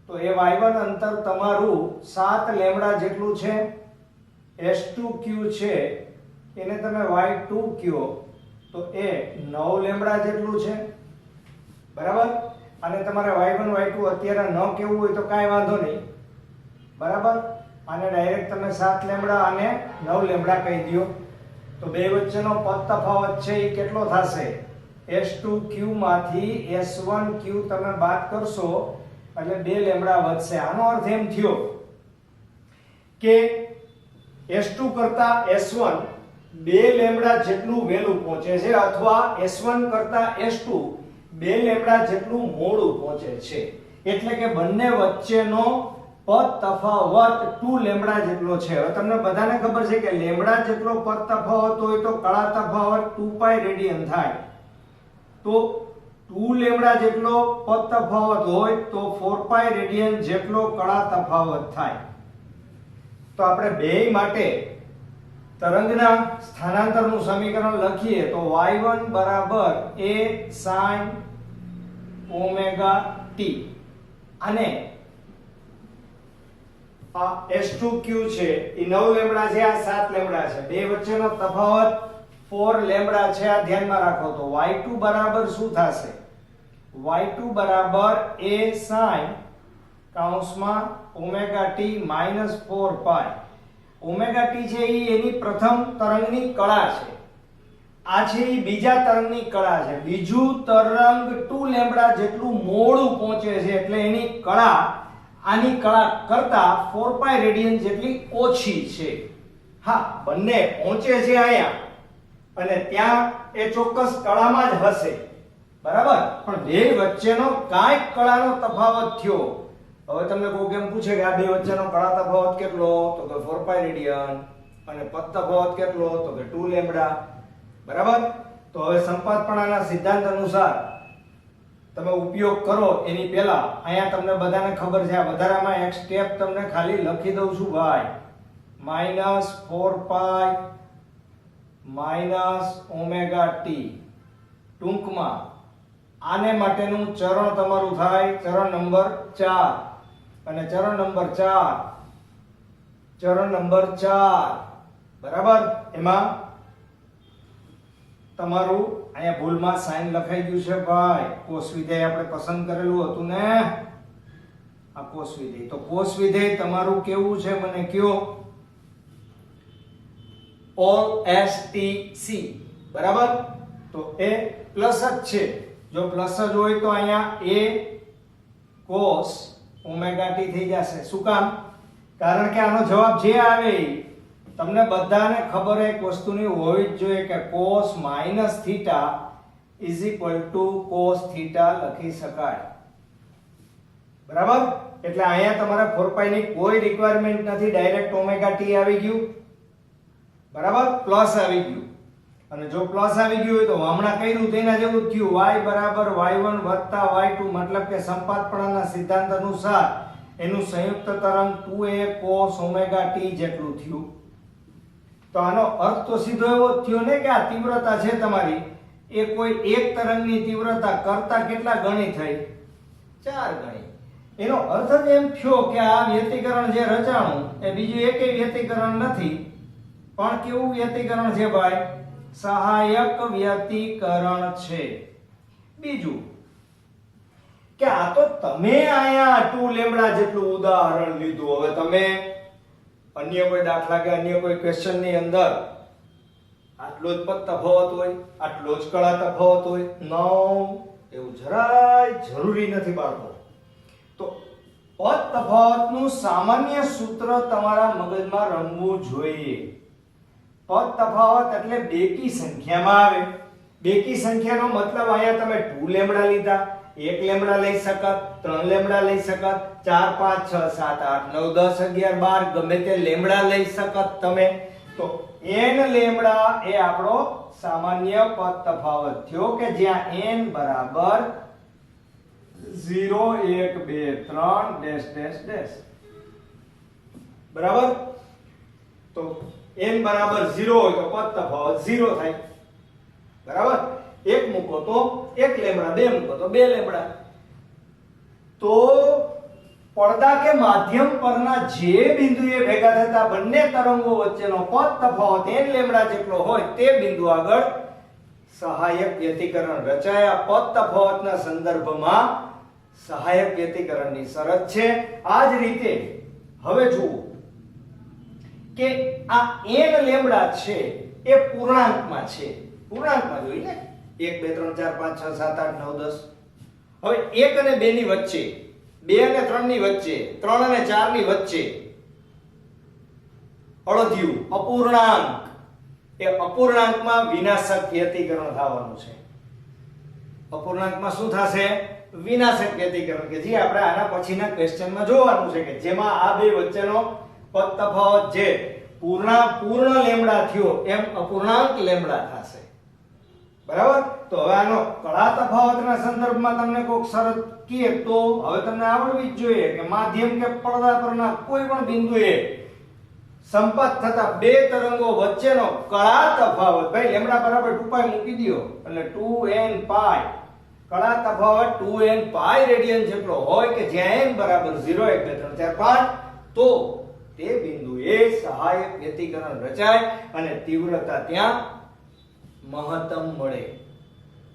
તો એ y1 અંતર તમારું 7 લેમ્બડા જેટલું છે. S2Q છે એને તમે y2 કહો તો એ 9 લેમ્બડા જેટલું છે, બરાબર? અને તમારે y1 y2 અત્યારે ન કેવું હોય તો કાંઈ વાંધો નહીં, બરાબર? આને ડાયરેક્ટ તમે 7 લેમ્બડા અને 9 લેમ્બડા કહી દો. તો બે વચ્ચેનો પદ તફાવત છે એ કેટલો થશે? S2Q માંથી S1Q તમે બાદ કરશો એટલે 2 લેમ્બડા વધશે. આનો અર્થ એમ થયો કે S2 કરતા S1 2 લેમ્બડા જેટલું વહેલું પહોંચે છે અથવા S1 કરતા S2 2 લેમ્બડા જેટલું મોડું પહોંચે છે. એટલે કે બંને વચ્ચેનો પદ તફાવત 2 લેમ્બડા જેટલો છે. હવે તમને બધાને ખબર છે કે લેમ્બડા જેટલો પદ તફાવત હોય તો કળા તફાવત 2π રેડિયન થાય. તો 2 લેમ્બડા જેટલો પદ તફાવત હોય તો 4π રેડિયન જેટલો કળા તફાવત થાય. તો આપણે બેય માટે તરંગના સ્થાનાંતરનું સમીકરણ લખીએ તો y1 બરાબર a sin ઓમેગા t અને આ S2Q છે એ 9 લેમ્બડા છે, આ 7 લેમ્બડા છે. બે વચ્ચેનો તફાવત 4 લેમ્બડા છે, આ ધ્યાનમાં રાખો. તો y2 બરાબર શું થશે? y2 બરાબર a sin કૌંસમાં omega t minus 4π. Omega t છે એ એની પ્રથમ તરંગની કળા છે, આ છે એ બીજા તરંગની કળા છે. બીજું તરંગ 2 લેમ્બડા જેટલું મોડું પહોંચે છે એટલે એની કળા આની કળા કરતા 4π રેડિયન જેટલી ઓછી છે. હા, બંને પહોંચે છે અહીંયા અને ત્યાં એ ચોક્કસ કળામાં જ હશે, બરાબર? પણ બે વચ્ચેનો કાંઈક કળાનો તફાવત થયો. હવે તમને કોઈ એમ પૂછે કે આ બે વચ્ચેનો કળા તફાવત કેટલો? તો કે 4π રેડિયન. અને પદ તફાવત કેટલો? તો કે 2 લેમ્બડા, બરાબર? તો હવે સંપાતપણાના સિદ્ધાંત અનુસાર તમે ઉપયોગ કરો એની પહેલા અહીંયા તમને બધાને ખબર છે, આ વધારામાં એક સ્ટેપ તમને ખાલી લખી દઉં છું ભાઈ. -4π ઓમેગા t. ટૂંકમાં આને માટેનું ચરણ તમારું થાય ચરણ નંબર 4. અને ચરણ નંબર 4 બરાબર? એમાં તમારું અહીંયા ભૂલમાં સાઈન લખાઈ ગયું છે ભાઈ. કોષ વિધેય આપણે પસંદ કરેલું હતું ને, આ કોષ વિધેય. તો કોષ વિધેય તમારું કેવું છે મને કયો? OLSTC, બરાબર? તો એ પ્લસ જ છે. જો પ્લસ જ હોય તો અહીંયા a cos ઓમેગા t થઈ જશે. શું કામ? કારણ કે આનો જવાબ જે આવે ઈ તમને બધાને ખબર એક વસ્તુની હોવી જ જોઈએ કે cos minus theta is equal to cos theta લખી શકાય. બરાબર? એટલે અહીંયા તમારે 4π ની કોઈ રિક્વાયરમેન્ટ નથી, ડાયરેક્ટ ઓમેગા t આવી ગયું. બરાબર? પ્લસ આવી ગયું. અને જો પ્લસ આવી ગયું હોય તો હમણાં કર્યું તેના જેવું જ થયું. y બરાબર y1 વત્તા y2 મતલબ કે સંપાતપણાના સિદ્ધાંત અનુસાર એનું સંયુક્ત તરંગ 2a cos ઓમેગા t જેટલું થયું. તો આનો અર્થ તો સીધો એવો જ થયો ને કે આ તીવ્રતા છે તમારી એ કોઈ એક તરંગની તીવ્રતા કરતા કેટલા ગણી થઈ? 4 ગણી. એનો અર્થ જ એમ થયો કે આ વ્યતિકરણ જે રચાણું એ બીજું એકેય વ્યતિકરણ નથી, પણ કેવું વ્યતિકરણ છે ભાઈ? સહાયક વ્યતિકરણ છે. બીજું કે આ તો તમે આયા 2 લેમ્ડા જેટલું ઉદાહરણ લીધું. હવે તમે અન્ય કોઈ દાખલા કે અન્ય કોઈ ક્વેશ્ચન ની અંદર આટલો જ પદ તફાવત હોય, આટલો જ કળા તફાવત હોય? નો, એવું જરાય જરૂરી નથી બાળકો. તો પદ તફાવતનું સામાન્ય સૂત્ર તમારા મગજમાં રમવું જોઈએ. પદ તફાવત એટલે બેકી સંખ્યામાં આવે. બેકી સંખ્યાનો મતલબ અહીંયા તમે 2 લેમ્ડા લીધા, 1 લેમ્ડા લઈ શકત, 3 લેમ્ડા લઈ શકત, 4 5 6 7 8 9 10 11 12 ગમે તે લેમ્ડા લઈ શકત તમે. તો n લેમ્ડા એ આપણો સામાન્ય પદ તફાવત થયો કે જ્યાં n બરાબર 0 1 2 3 ડેશ ડેશ ડેશ. બરાબર? તો n બરાબર 0 હોય તો પદ તફાવત 0 થાય. બરાબર? 1 મૂકો તો 1 લેમ્ડા, 2 મૂકો તો 2 લેમ્ડા. તો પડદા કે માધ્યમ પરના જે બિંદુએ ભેગા થતા બંને તરંગો વચ્ચેનો પદ તફાવત n લેમ્ડા જેટલો હોય તે બિંદુ આગળ સહાયક વ્યતિકરણ રચાયા. પદ તફાવતના સંદર્ભમાં સહાયક વ્યતિકરણની શરત છે. આ જ રીતે હવે જુઓ કે આ n લેમ્ડા છે એ પૂર્ણાંકમાં છે. પૂર્ણાંકમાં જોઈ ને 1 2 3 4 5 6 7 8 9 10. હવે 1 અને 2 ની વચ્ચે, 2 અને 3 ની વચ્ચે, 3 અને 4 ની વચ્ચે અડધ્યું અપૂર્ણાંક, એ અપૂર્ણાંકમાં વિનાશક વ્યતિકરણ થવાનું છે. અપૂર્ણાંકમાં શું થશે? વિનાશક વ્યતિકરણ, કે જે આપણે આના પછીના ક્વેશ્ચનમાં જોવાનું છે કે જેમાં આ બે વચ્ચેનો પદ તફાવત જે પૂર્ણ લેમ્ડા થયો એમ અપૂર્ણાંક લેમ્ડા થશે. બરાબર? તો હવે આનો કળા તફાવતના સંદર્ભમાં તમને કોઈક શરત કહે તો હવે તમને આવડવી જ જોઈએ કે માધ્યમ કે પડદા પરના કોઈ પણ બિંદુએ સંપર્ક થતા બે તરંગો વચ્ચેનો કળા તફાવત, ભાઈ લેમ્ડા બરાબર 2π મૂકી દયો એટલે 2n π, કળા તફાવત 2n π રેડિયન જેટલો હોય કે જ્યાં n બરાબર 0 1 2 3 4 5 તો તે બિંદુએ સહાયક વ્યતિકરણ રચાય અને તીવ્રતા ત્યાં મહત્તમ મળે.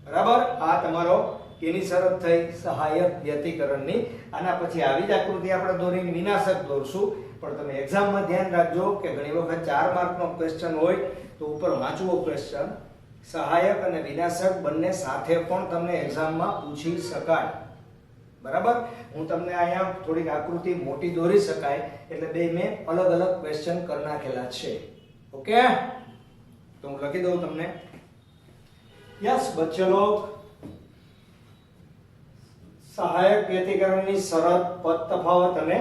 બરાબર? આ તમારો કેની શરત થઈ? સહાયક વ્યતિકરણની. આના પછી આવી જ આકૃતિ આપણે દોરીને વિનાશક દોરશું, પણ તમે એક્ઝામમાં ધ્યાન રાખજો કે ઘણી વખત 4 માર્કનો ક્વેશ્ચન હોય તો ઉપર વાંચવો ક્વેશ્ચન. સહાયક અને વિનાશક બંને સાથે પણ તમને એક્ઝામમાં પૂછી શકાય. બરાબર? હું તમને અહીંયા થોડીક આકૃતિ મોટી દોરી શકાય એટલે બે મેં અલગ અલગ ક્વેશ્ચન કરી નાખેલા છે. ઓકે? તો હું લખી દઉં તમને. यस बच्चे लोग, सहायक व्यतिकरणની શરત પદ તફાવત અને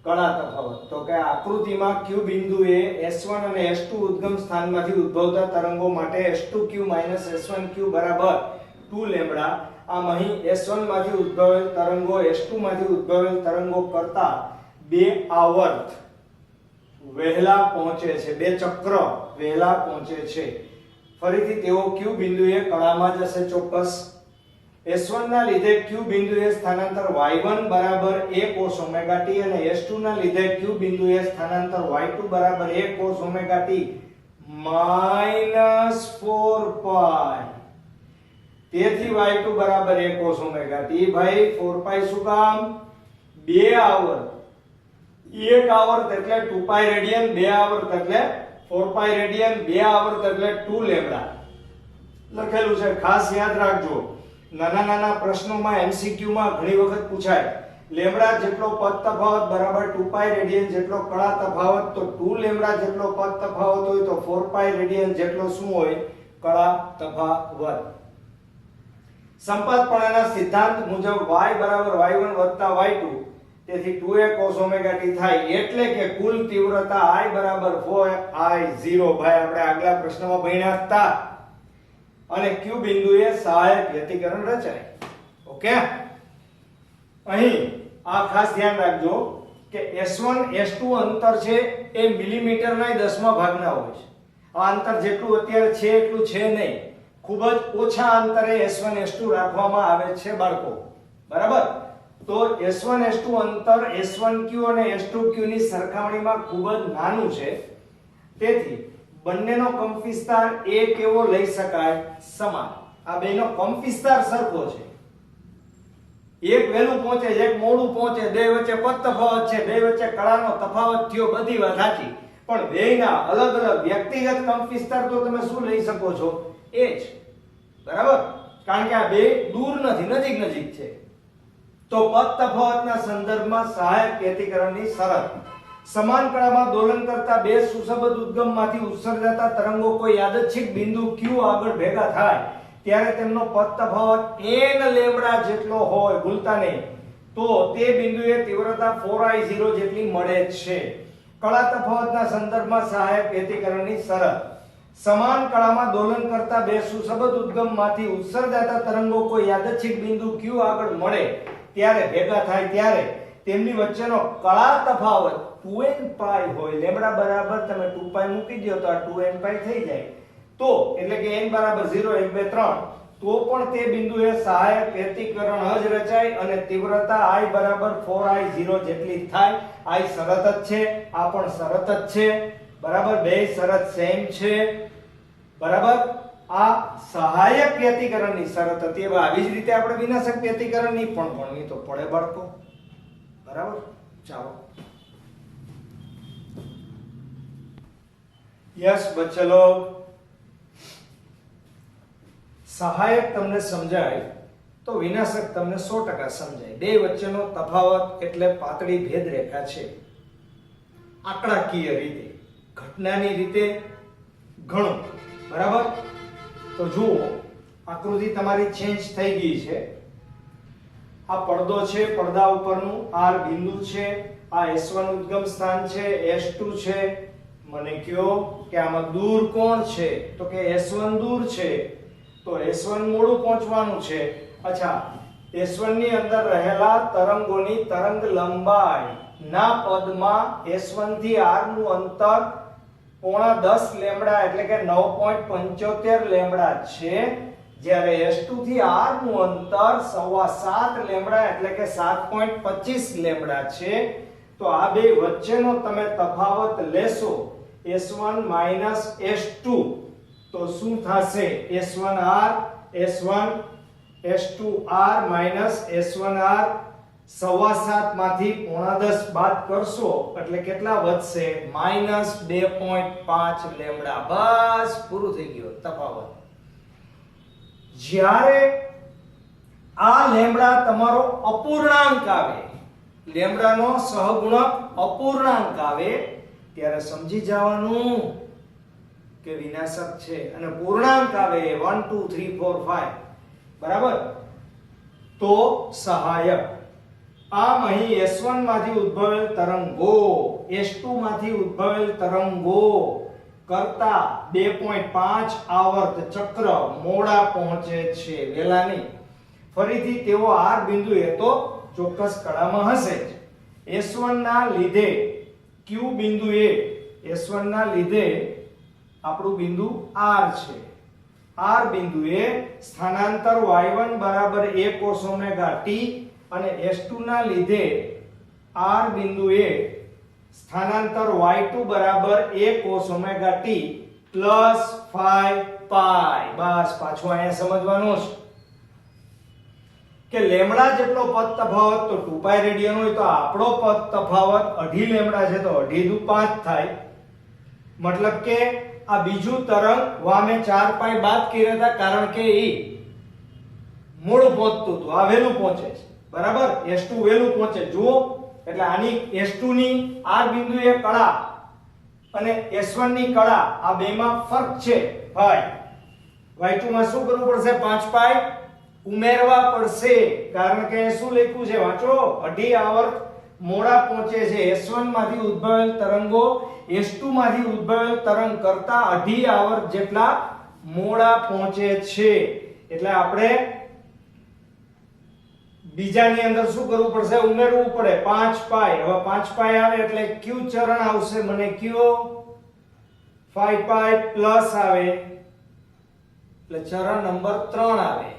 કળા તફાવત. તો કે આકૃતિમાં q બિંદુએ s1 અને s2 ઉદ્ગમ સ્થાનમાંથી ઉદ્ભવતા તરંગો માટે s2q s1q બરાબર 2 લેમ્ડા. આમ અહીં s1 માંથી ઉદ્ભવેલ તરંગો s2 માંથી ઉદ્ભવેલ તરંગો કરતા બે આવર્ત વહેલા પહોંચે છે, બે ચક્ર વહેલા પહોંચે છે. ફરીથી તેઓ q બિંદુએ કળામાં જશે ચોક્કસ. s1 ના લીધે q બિંદુએ સ્થાનાંતર y1 બરાબર a cos ઓમેગા t અને s2 ના લીધે q બિંદુએ સ્થાનાંતર y2 બરાબર a cos ઓમેગા t -4π. તેથી y2 બરાબર a cos ઓમેગા t. ભાઈ 4π શું કામ? 2 આવર્ત. 1 આવર્ત એટલે 2π રેડિયન, 2 આવર્ત એટલે 4π રેડિયન, 2 આવર્ત એટલે 2 લેમ્ડા. લખેલું છે, ખાસ યાદ રાખજો. નાના નાના પ્રશ્નોમાં MCQ માં ઘણી વખત પૂછાય. લેમ્બડા જેટલો પદ તફાવત બરાબર 2π રેડિયન જેટલો કળા તફાવત, તો 2 લેમ્બડા જેટલો પદ તફાવત હોય તો 4π રેડિયન જેટલો શું હોય? કળા તફાવત. સંપાતપણાના સિદ્ધાંત મુજબ y બરાબર y1 y2, તેથી 2a cos omega t થાય, એટલે કે કુલ તીવ્રતા I બરાબર 4I0. ભાઈ આપણે આગલા પ્રશ્નમાં ભણ્યા હતા. અને q બિંદુએ સહાયક વ્યતિકરણ રચાય. ઓકે, અહીં આ ખાસ ધ્યાન રાખજો કે S1 S2 અંતર છે એ મિલીમીટરના 10મા ભાગના હોય છે. આ અંતર જેટલું અત્યારે છે એટલું છે નહીં, ખૂબ જ ઓછા અંતરે S1 S2 રાખવામાં આવે છે બાળકો. બરાબર? તો S1 S2 અંતર S1q અને S2q ની સરખામણીમાં ખૂબ જ નાનું છે. તેથી બંનેનો કંપવિસ્તાર એ કેવો લઈ શકાય? સમાન. આ બેનો કંપવિસ્તાર સરખો છે. એક વહેલું પહોંચે છે, એક મોડું પહોંચે, બે વચ્ચે પદ તફાવત છે, બે વચ્ચે કળાનો તફાવત થયો, બધી વાત સાચી. પણ બેયના અલગ અલગ વ્યક્તિગત કંપવિસ્તાર તો તમે શું લઈ શકો છો? એ જ. બરાબર? કારણ કે આ બે દૂર નથી, નજીક નજીક છે. તો પદ તફાવતના સંદર્ભમાં સહાયક વ્યતિકરણની શરત. સમાન કળામાં દોલન કરતા બે સુસંબદ્ધ ઉદ્ગમમાંથી ઉત્સર્જાતા તરંગો કોઈ યાદચ્છિક બિંદુ q આગળ ભેગા થાય ત્યારે તેમનો પદ તફાવત n લેમ્બડા જેટલો હોય, ભૂલતા નહીં, તો તે બિંદુએ તીવ્રતા 4I0 જેટલી મળે છે. કળા તફાવતના સંદર્ભમાં સહાયક વ્યતિકરણની શરત. સમાન કળામાં દોલન કરતા બે સુસંબદ્ધ ઉદ્ગમમાંથી ઉત્સર્જાતા તરંગો કોઈ યાદચ્છિક બિંદુ q આગળ મળે ત્યારે ભેગા થાય ત્યારે તેમની વચ્ચેનો કળા તફાવત 2nπ હોય. લેમ્બડા બરાબર તમે 2π મૂકી દો તો આ 2nπ થઈ જાય. તો એટલે કે n બરાબર 0 1 2 3, તો પણ તે બિંદુએ સહાયક વ્યતિકરણ જ રચાય અને તીવ્રતા I બરાબર 4I0 જેટલી થાય. I શરત જ છે, આ પણ શરત જ છે. બરાબર? બે શરત સેમ છે. બરાબર? આ સહાયક વ્યતિકરણની શરત હતી. હવે આવી જ રીતે આપણે વિનાશક વ્યતિકરણની પણ ભણવી તો પડે બાળકો. બરાબર? ચાલો. યસ બચ્ચા લોગ, સહાયક તમને સમજાય તો વિનાશક તમને 100% સમજાય. બે વચ્ચેનો તફાવત એટલે પાતળી ભેદ રેખા છે. આંકડાકીય રીતે, ઘટનાની રીતે ઘણું. બરાબર? તો જુઓ, આકૃતિ તમારી ચેન્જ થઈ ગઈ છે. આ પડદો છે, પડદા ઉપરનું R બિંદુ છે, આ S1 ઉદ્ગમ સ્થાન છે, S2 છે. મને કયો કે આમાં દૂર કોણ છે? તો કે S1 દૂર છે. તો S1 મોડું પહોંચવાનું છે. અચ્છા, S1 ની અંદર રહેલા તરંગોની તરંગ લંબાઈ ના પદમાં S1 થી R નું અંતર 10 લેમ્બડા એટલે કે 9.75 લેમ્બડા છે. જ્યારે S2 થી R નું અંતર 7.25 લેમ્બડા એટલે કે 7.25 લેમ્બડા છે. તો આ બે વચ્ચેનો તમે તફાવત લેશો S1 S2, તો શું થશે? S1R S1 S2R S1R 7.25 માંથી 10 બાદ કરશો એટલે કેટલા વધશે? -2.5 લેમ્બડા. બસ પૂરું થઈ ગયું તફાવત. જ્યારે આ લેમ્બડા તમારો અપૂર્ણાંક આવે, લેમ્બડાનો સહગુણક અપૂર્ણાંક આવે ત્યારે સમજી જવાનું કે વિનાશક છે. અને પૂર્ણાંક આવે 1 2 3 4 5, બરાબર, તો સહાયક. આમ અહીં S1 માંથી ઉદ્ભવેલ તરંગો S2 માંથી ઉદ્ભવેલ તરંગો કરતા 2.5 આવર્ત ચક્ર મોડા પહોંચે છે, વેલા નહીં. ફરીથી તેઓ R બિંદુએ તો ચોક્કસ કળામાં હશે જ. S1 ના લીધે Q બિંદુએ, S1 ના લીધે આપણું બિંદુ R છે. R બિંદુએ સ્થાનાંતર y1 બરાબર a cos omega t અને S2 ના લીધે R બિંદુએ સ્થાનાંતર y2 બરાબર a cos omega t plus 5 pi. બસ પાછું અહીંયા સમજવાનું છે કે લેમ્બડા જેટલો પદ તફાવત તો 2π રેડિયન હોય, તો આપણો પદ તફાવત 2.5 લેમ્બડા છે તો 2.5 દુ 5 થાય. મતલબ કે આ બીજું તરંગ વામે 4 પાઈ બાદ કર્યા હતા કારણ કે ઈ મોડું પહોંચતું હતું, આ વહેલું પહોંચે છે, બરાબર. S2 વહેલું પહોંચે, જુઓ. એટલે આની S2 ની R બિંદુએ કળા અને S1 ની કળા આ બેમાં ફરક છે ભાઈ. Y2 માં શું કરવું પડશે? 5 પાઈ ઉમેરવા પડશે કારણ કે શું લખ્યું છે વાંચો, અઢી આવર્ત મોડા પહોંચે છે. S1 માંથી ઉદ્ભવેલ તરંગો S2 માંથી ઉદ્ભવેલ તરંગ કરતા અઢી આવર્ત જેટલા મોડા પહોંચે છે. એટલે આપણે બીજાની અંદર શું કરવું પડશે? ઉમેરવું પડે 5 પાઈ. હવે 5 પાઈ આવે એટલે કયું ચરણ આવશે? મને કયો? 5 પાઈ પ્લસ આવે એટલે ચરણ નંબર 3 આવે.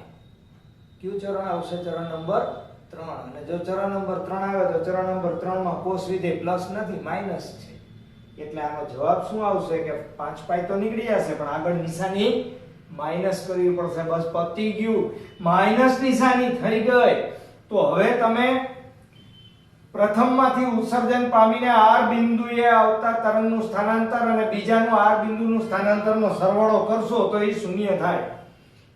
કયું ચરણ આવશે? ચરણ નંબર 3. અને જો ચરણ નંબર 3 આવે તો ચરણ નંબર 3 માં કોસ વિધેય પ્લસ નથી, માઈનસ છે. એટલે આનો જવાબ શું આવશે કે 5 પાઈ તો નીકળી જશે પણ આગળ નિશાની માઈનસ કરવી પડશે. બસ પતી ગયું, માઈનસ નિશાની થઈ ગઈ. તો હવે તમે પ્રથમમાંથી ઉત્સર્જન પામીને R બિંદુએ આવતા તરંગનું સ્થાનાંતર અને બીજાનું R બિંદુનું સ્થાનાંતરનો સરવાળો કરશો તો એ શૂન્ય થાય.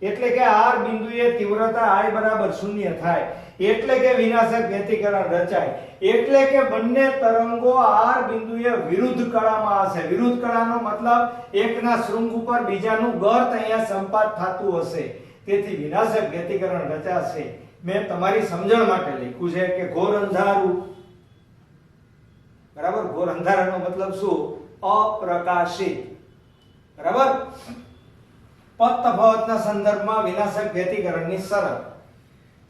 એટલે કે R બિંદુએ તીવ્રતા I બરાબર શૂન્ય થાય. એટલે કે વિનાશક વ્યતિકરણ રચાય. એટલે કે બંને તરંગો R બિંદુએ વિરુદ્ધ કળામાં હશે. વિરુદ્ધ કળાનો મતલબ એકના શૃંગ ઉપર બીજાનું ગર્ત અહીંયા સંપાત થતું હશે. તેથી વિનાશક વ્યતિકરણ રચાશે. મેં તમારી સમજણ માટે લખ્યું છે કે ઘોર અંધારું, બરાબર. ઘોર અંધારાનો મતલબ શું? અપ્રકાશિત, બરાબર. પદ તફાવતના સંદર્ભમાં વિનાશક વ્યતિકરણની શરત.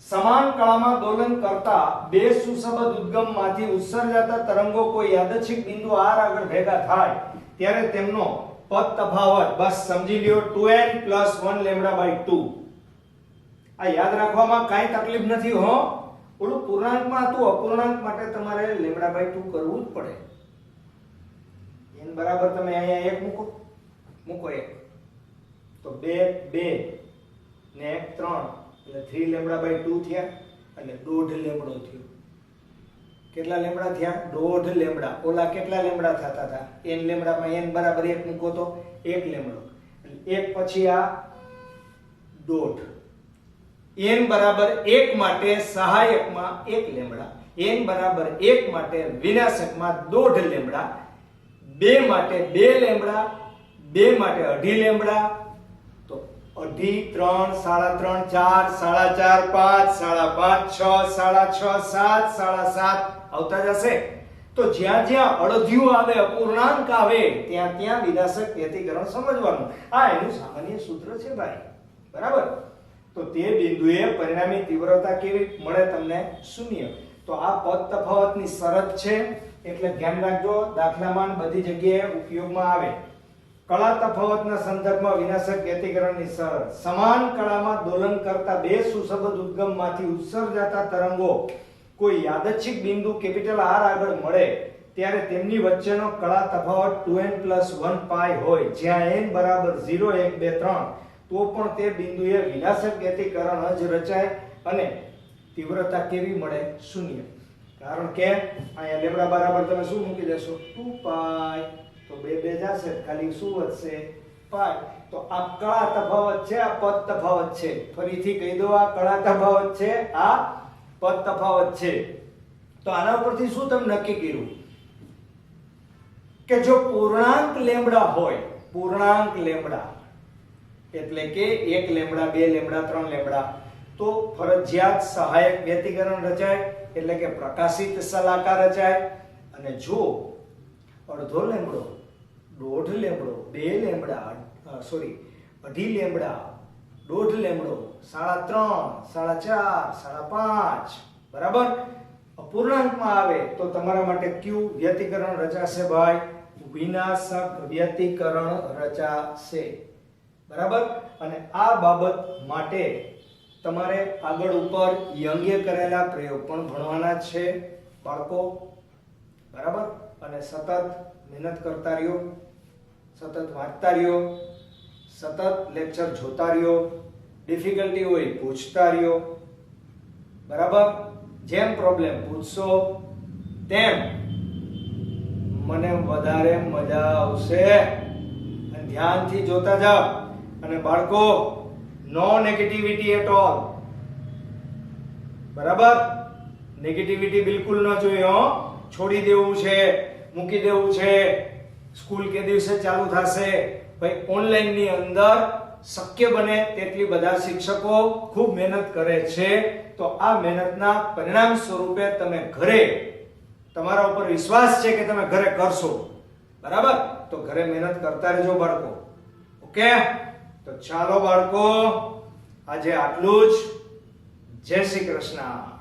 સમાન કળામાં દોલન કરતા બે સુસબદ્ધ ઉદ્ગમમાંથી ઉત્સર્જાતા તરંગો કોઈ યાદચ્છિક બિંદુ R આગળ ભેગા થાય ત્યારે તેમનો પદ તફાવત બસ સમજી લ્યો 2n + 1 λ/2. આ યાદ રાખવામાં કાઈ તકલીફ નથી હો. ઓલું પૂર્ણાંકમાં હતું, અપૂર્ણાંક માટે તમારે λ/2 કરવું જ પડે. n બરાબર તમે અહીંયા 1 મૂકો 1 તો 2 2 ને 1 3 એટલે 3 λ/2 થયા એટલે 1.5 લેમ્બડો થયો. કેટલા લેમ્બડા થયા? 1.5 લેમ્બડા. ઓલા કેટલા લેમ્બડા થતા હતા? n લેમ્બડામાં n બરાબર 1 મૂકો તો 1 લેમ્બડો. એટલે 1 પછી આ 1.5. n બરાબર 1 માટે સહાયકમાં 1 લેમ્બડા, n બરાબર 1 માટે વિનાશકમાં 1.5 લેમ્બડા, 2 માટે 2 લેમ્બડા, 2 માટે 1.5 લેમ્બડા. તો 1.5 3 3.5 4 4.5 5 5 6 6 7 7 આવતા જશે. તો જ્યાં જ્યાં અડધિયું આવે, અપૂર્ણાંક આવે ત્યાં ત્યાં વિનાશક વ્યતિકરણ સમજવાનું. આ એનું સામાન્ય સૂત્ર છે ભાઈ, બરાબર. તો તે બિંદુએ પરિણામી તીવ્રતા કેવી મળે તમને? શૂન્ય. તો આ પદ તફાવતની શરત છે એટલે ધ્યાન રાખજો. દાખલામાં બધી જગ્યાએ ઉપયોગમાં આવે. કળા તફાવતના સંદર્ભમાં વિનાશક વ્યતિકરણની શરત. સમાન કળામાં દોલન કરતા બે સુસબદ્ધ ઉદ્ગમમાંથી ઉત્સર્જાતા તરંગો કોઈ યાદચ્છિક બિંદુ R આગળ મળે ત્યારે તેમની વચ્ચેનો કળા તફાવત 2n + 1 પાઈ હોય. જ્યાં n બરાબર 0 1 2 3 તો પણ તે બિંદુએ વિનાશક વ્યતિકરણ જ રચાય અને તીવ્રતા કેવી મળે? શૂન્ય. કારણ કે અહીંયા લેમ્બડા બરાબર તમે શું મૂકી દેશો? 2 પાઈ. તો 2 2 જશે, ખાલી શું વધશે? પાઈ. તો આ કળા તફાવત છે, આ પદ તફાવત છે. ફરીથી કહી દો, આ કળા તફાવત છે, આ પદ તફાવત છે. તો આના ઉપરથી શું તમે નક્કી કર્યું કે જો પૂર્ણાંક લેમ્બડા હોય, પૂર્ણાંક લેમ્બડા એટલે કે 1 લેમ્બડા 2 લેમ્બડા 3 લેમ્બડા, તો ફરજિયાત સહાયક વ્યતિકરણ રચાય એટલે કે પ્રકાશિત શલાકા રચાય. અને જો અડધો લેમ્બડો, 1.5 લેમ્બડો, 2 લેમ્બડા, સોરી 1.5 લેમ્બડા, 1.5 લેમ્બડો, 3.5 4 5.5, બરાબર, અપૂર્ણાંકમાં આવે તો તમારા માટે કયું વ્યતિકરણ રચાશે ભાઈ? વિનાશક વ્યતિકરણ રચાશે, બરાબર. અને આ બાબત માટે તમારે આગળ ઉપર યંગે કરેલા પ્રયોગ પણ ભણવાના છે બાળકો, બરાબર. અને સતત મહેનત કરતા રહ્યો, સતત વાંચતા રહ્યો, સતત લેક્ચર જોતા રહ્યો, ડિફિકલ્ટી હોય પૂછતા રહ્યો, બરાબર. જેમ પ્રોબ્લેમ પૂછશો તેમ મને વધારે મજા આવશે. અને ધ્યાનથી જોતા જાઓ. અને બાળકો, નો નેગેટિવિટી એટ ઓલ. બરાબર? નેગેટિવિટી બિલકુલ ન જોઈએ હો. છોડી દેવું છે, મૂકી દેવું છે, સ્કૂલ કે દિવસે ચાલુ થશે. ભાઈ ઓનલાઈન ની અંદર શક્ય બને તેટલી બધા શિક્ષકો ખૂબ મહેનત કરે છે. તો આ મહેનતના પરિણામ સ્વરૂપે તમે ઘરે, તમારા ઉપર વિશ્વાસ છે કે તમે ઘરે કરશો. બરાબર? તો ઘરે મહેનત કરતા રહેજો બાળકો. ઓકે? તો ચાલો બાળકો, આજે આટલું જ. જય શ્રી કૃષ્ણ.